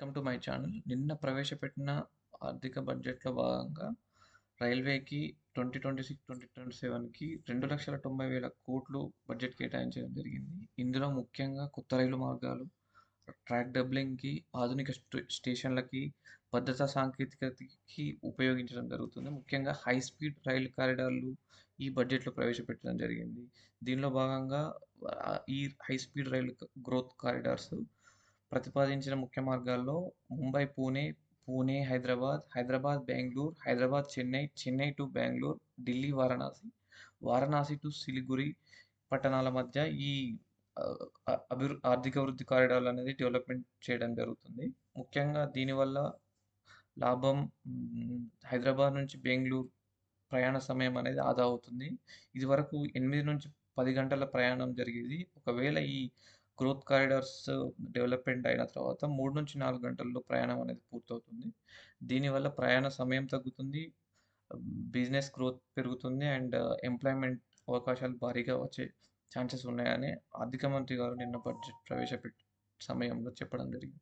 Welcome to my channel. నిన్న ప్రవేశపెట్టిన ఆర్థిక బడ్జెట్‌లో భాగంగా రైల్వేకి 2026, 2027కి 2,90,000 కోట్లు బడ్జెట్ కేటాయించడం జరిగింది. ఇందులో ముఖ్యంగా కొత్త రైలు మార్గాలు, ట్రాక్ డబ్లింగ్‌కి, ఆధునిక స్టేషన్‌లకి, భద్రతా సాంకేతికతకి ఉపయోగించడం జరుగుతుంది. ముఖ్యంగా హై స్పీడ్ రైలు కారిడార్లు ఈ బడ్జెట్‌లో ప్రవేశపెట్టడం జరిగింది. దీనిలో భాగంగా ఈ హై స్పీడ్ రైలు గ్రోత్ కారిడార్స్ ప్రతిపాదించిన ముఖ్య మార్గాల్లో ముంబై పూణే, పూణే హైదరాబాద్, హైదరాబాద్ బెంగుళూరు, హైదరాబాద్ చెన్నై, చెన్నై టు బెంగుళూరు, ఢిల్లీ వారణాసి, వారణాసి టు సిలిగురి పట్టణాల మధ్య ఈ ఆర్థిక వృద్ధి కారిడార్లు అనేది డెవలప్మెంట్ చేయడం జరుగుతుంది. ముఖ్యంగా దీనివల్ల లాభం హైదరాబాద్ నుంచి బెంగుళూరు ప్రయాణ సమయం అనేది ఆదా అవుతుంది. ఇదివరకు 8-10 గంటల ప్రయాణం జరిగేది. ఒకవేళ ఈ గ్రోత్ కారిడార్స్ డెవలప్మెంట్ అయిన తర్వాత 3-4 గంటల్లో ప్రయాణం అనేది పూర్తవుతుంది. దీనివల్ల ప్రయాణ సమయం తగ్గుతుంది. బిజినెస్ గ్రోత్ పెరుగుతుంది. అండ్ ఎంప్లాయ్‌మెంట్ అవకాశాలు భారీగా వచ్చే ఛాన్సెస్ ఉన్నాయని ఆర్థిక మంత్రి గారు నిన్న బడ్జెట్ ప్రవేశపెట్టే సమయంలో చెప్పడం జరిగింది.